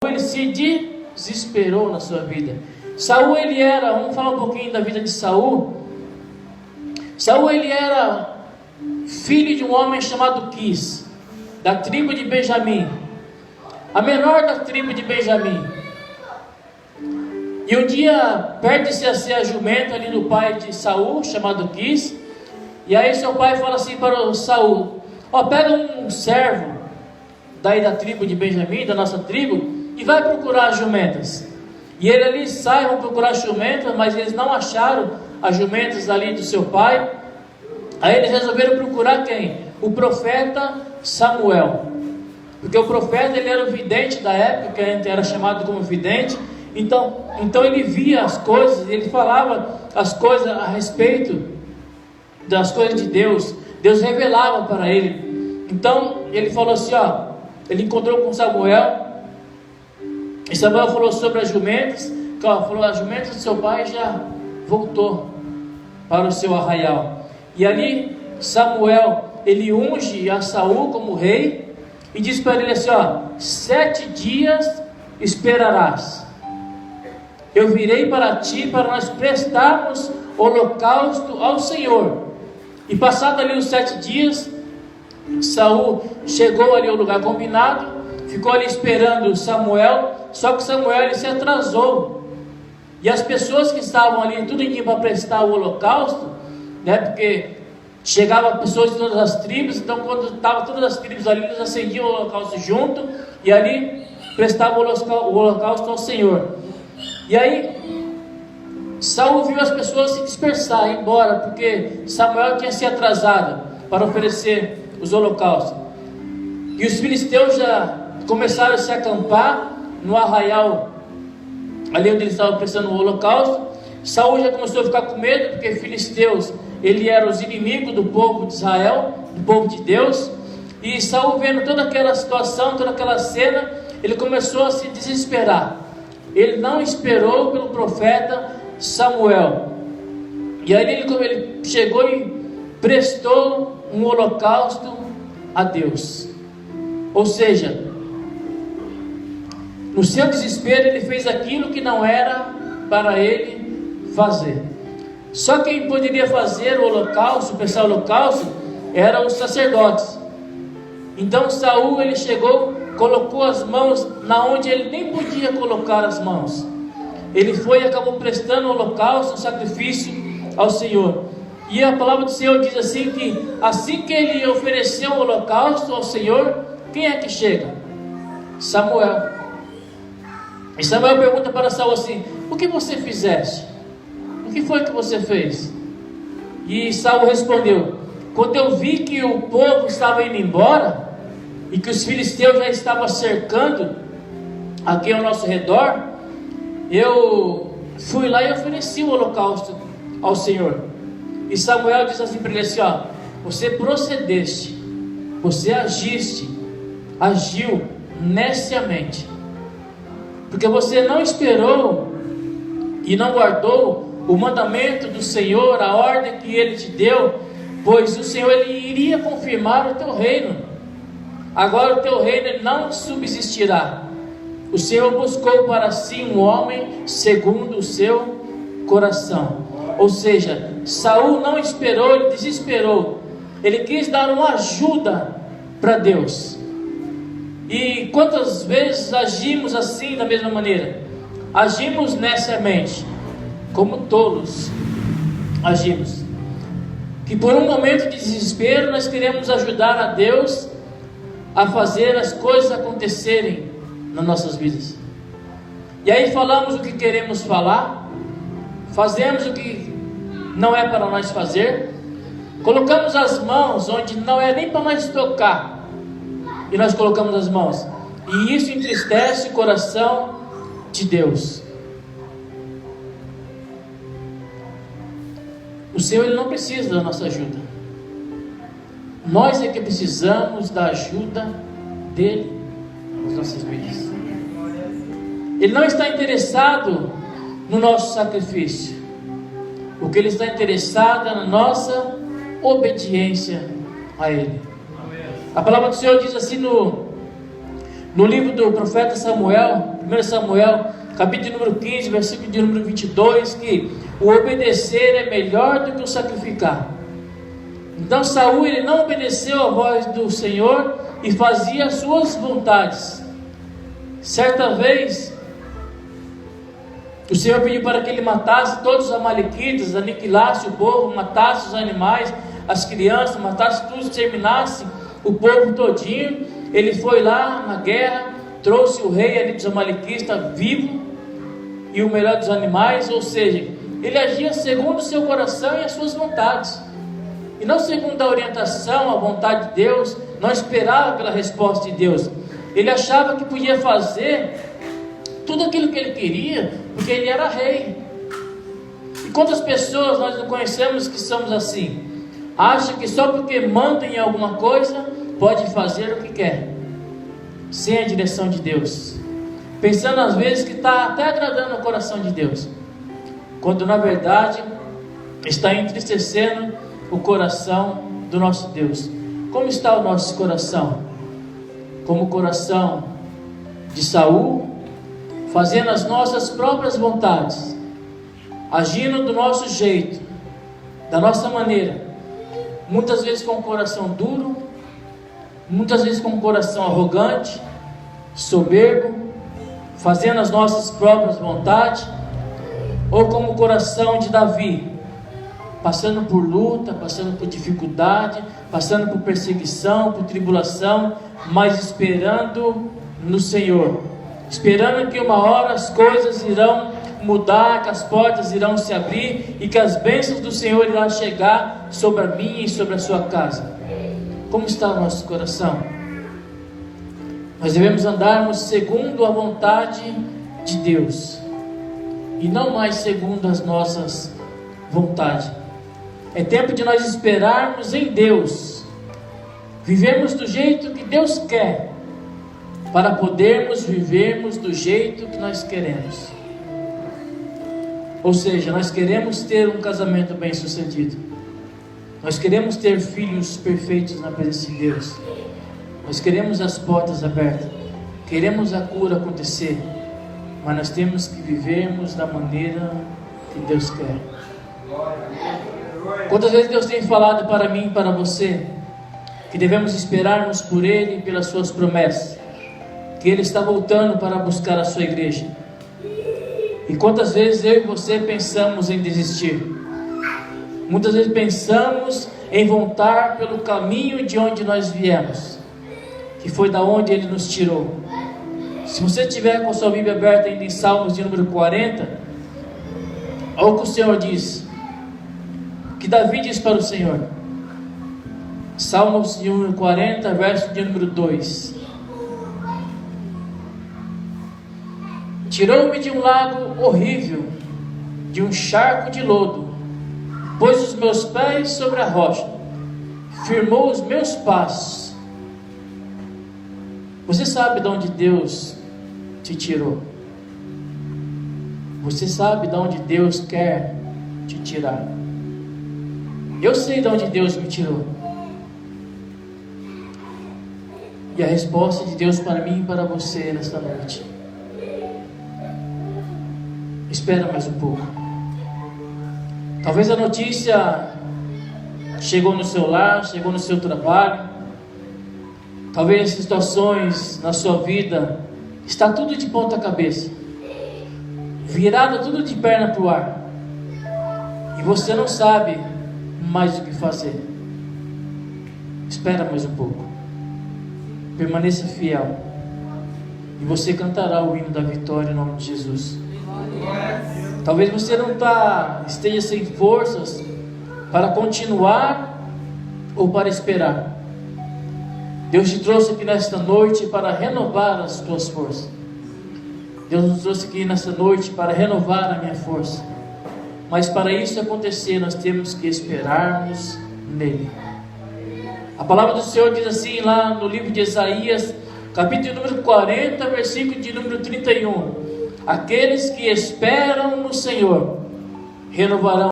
ele se desesperou na sua vida. Saul, ele era, vamos falar um pouquinho da vida de Saul. Saul, ele era filho de um homem chamado Quis, da tribo de Benjamim, a menor da tribo de Benjamim. E um dia perde-se a ser a jumenta ali do pai de Saul, chamado Quis. E aí seu pai fala assim para o Saul: pega um servo daí da tribo de Benjamim, da nossa tribo, e vai procurar as jumentas. E ele ali sai, vão procurar as jumentas, mas eles não acharam as jumentas ali do seu pai. Aí eles resolveram procurar quem? O profeta Samuel, porque o profeta, ele era o vidente da época, que era chamado como vidente. Então ele via as coisas, ele falava as coisas a respeito das coisas de Deus. Deus revelava para ele. Então ele falou assim, ele encontrou com Samuel, e Samuel falou sobre as jumentas, falou: as jumentas do seu pai já voltou para o seu arraial. E ali Samuel, ele unge a Saul como rei, e diz para ele assim: 7 dias esperarás, eu virei para ti, para nós prestarmos holocausto ao Senhor. E passado ali os 7 dias, Saul chegou ali ao lugar combinado, ficou ali esperando Samuel. Só que Samuel, ele se atrasou, e as pessoas que estavam ali tudo em dia para prestar o holocausto, né, porque chegavam pessoas de todas as tribos. Então quando estavam todas as tribos ali, eles acendiam o holocausto junto, e ali prestavam o holocausto ao Senhor. E aí Saul viu as pessoas se dispersar, ir embora, porque Samuel tinha se atrasado para oferecer os holocaustos. E os filisteus já começaram a se acampar no arraial, ali onde eles estavam prestando o holocausto. Saul já começou a ficar com medo, porque filisteus, ele eram os inimigos do povo de Israel, do povo de Deus. E Saul, vendo toda aquela situação, toda aquela cena, ele começou a se desesperar. Ele não esperou pelo profeta Samuel. E aí ele chegou e prestou um holocausto a Deus. Ou seja, no seu desespero, ele fez aquilo que não era para ele fazer. Só quem poderia fazer o holocausto, prestar o holocausto, eram os sacerdotes. Então Saul, ele chegou, colocou as mãos na onde ele nem podia colocar as mãos. Ele foi e acabou prestando o holocausto, um sacrifício ao Senhor. E a palavra do Senhor diz assim, que assim que ele ofereceu o holocausto ao Senhor, quem é que chega? Samuel. E Samuel pergunta para Saul assim: o que você fizeste? O que foi que você fez? E Saul respondeu: quando eu vi que o povo estava indo embora, e que os filisteus já estavam cercando aqui ao nosso redor, eu fui lá e ofereci o holocausto ao Senhor. E Samuel diz assim para ele assim: você procedeste, você agiu neciamente, porque você não esperou e não guardou o mandamento do Senhor, a ordem que Ele te deu, pois o Senhor, Ele iria confirmar o teu reino. Agora o teu reino, ele não subsistirá. O Senhor buscou para si um homem segundo o seu coração. Ou seja, Saul não esperou, ele desesperou. Ele quis dar uma ajuda para Deus. E quantas vezes agimos assim, da mesma maneira? Agimos neciamente, como tolos agimos. Que por um momento de desespero nós queremos ajudar a Deus a fazer as coisas acontecerem nas nossas vidas. E aí falamos o que queremos falar, fazemos o que não é para nós fazer, colocamos as mãos onde não é nem para nós tocar, e nós colocamos as mãos, e isso entristece o coração de Deus. O Senhor, Ele não precisa da nossa ajuda. Nós é que precisamos da ajuda dEle nas nossas vidas. Ele não está interessado no nosso sacrifício. O que Ele está interessado é na nossa obediência a Ele. A palavra do Senhor diz assim no no livro do profeta Samuel, 1 Samuel, capítulo número 15, versículo de número 22, que o obedecer é melhor do que o sacrificar. Então Saul, ele não obedeceu à voz do Senhor e fazia as suas vontades. Certa vez, o Senhor pediu para que ele matasse todos os amalequitas, aniquilasse o povo, matasse os animais, as crianças, matasse tudo, exterminasse o povo todinho. Ele foi lá na guerra, trouxe o rei ali dos amalequitas vivo e o melhor dos animais, ou seja, ele agia segundo o seu coração e as suas vontades, e não segundo a orientação, a vontade de Deus. Não esperava pela resposta de Deus. Ele achava que podia fazer tudo aquilo que ele queria, porque ele era rei. E quantas pessoas nós não conhecemos que somos assim? Acham que só porque mandam em alguma coisa, pode fazer o que quer, sem a direção de Deus, pensando às vezes que está até agradando o coração de Deus, quando na verdade está entristecendo o coração do nosso Deus. Como está o nosso coração? Como o coração de Saul, fazendo as nossas próprias vontades, agindo do nosso jeito, da nossa maneira, muitas vezes com o coração duro, muitas vezes com o coração arrogante, soberbo, fazendo as nossas próprias vontades, ou como o coração de Davi, passando por luta, passando por dificuldade, passando por perseguição, por tribulação, mas esperando no Senhor, esperando que uma hora as coisas irão mudar, que as portas irão se abrir e que as bênçãos do Senhor irão chegar sobre a minha e sobre a sua casa. Como está o nosso coração? Nós devemos andarmos segundo a vontade de Deus e não mais segundo as nossas vontades. É tempo de nós esperarmos em Deus, vivermos do jeito que Deus quer, para podermos vivermos do jeito que nós queremos. Ou seja, nós queremos ter um casamento bem sucedido, nós queremos ter filhos perfeitos na presença de Deus, nós queremos as portas abertas, queremos a cura acontecer, mas nós temos que vivermos da maneira que Deus quer. Quantas vezes Deus tem falado para mim e para você que devemos esperarmos por Ele e pelas suas promessas, que Ele está voltando para buscar a sua igreja. E quantas vezes eu e você pensamos em desistir, muitas vezes pensamos em voltar pelo caminho de onde nós viemos, que foi da onde Ele nos tirou. Se você tiver com a sua Bíblia aberta ainda em Salmos de número 40, olha o que o Senhor diz, que Davi diz para o Senhor. Salmos de número 40, verso de número 2. Tirou-me de um lago horrível, de um charco de lodo, pôs os meus pés sobre a rocha, firmou os meus passos. Você sabe de onde Deus te tirou? Você sabe de onde Deus quer te tirar? Eu sei de onde Deus me tirou. E a resposta de Deus para mim e para você nesta noite: espera mais um pouco. Talvez a notícia chegou no seu lar, chegou no seu trabalho. Talvez situações na sua vida está tudo de ponta cabeça, virado tudo de perna para o ar, e você não sabe mais o que fazer. Espera mais um pouco, permaneça fiel, e você cantará o hino da vitória em nome de Jesus. Talvez você não esteja sem forças para continuar ou para esperar. Deus te trouxe aqui nesta noite para renovar as tuas forças. Deus nos trouxe aqui nesta noite para renovar a minha força. Mas para isso acontecer, nós temos que esperarmos nele. A palavra do Senhor diz assim lá no livro de Isaías, capítulo número 40, versículo de número 31. Aqueles que esperam no Senhor renovarão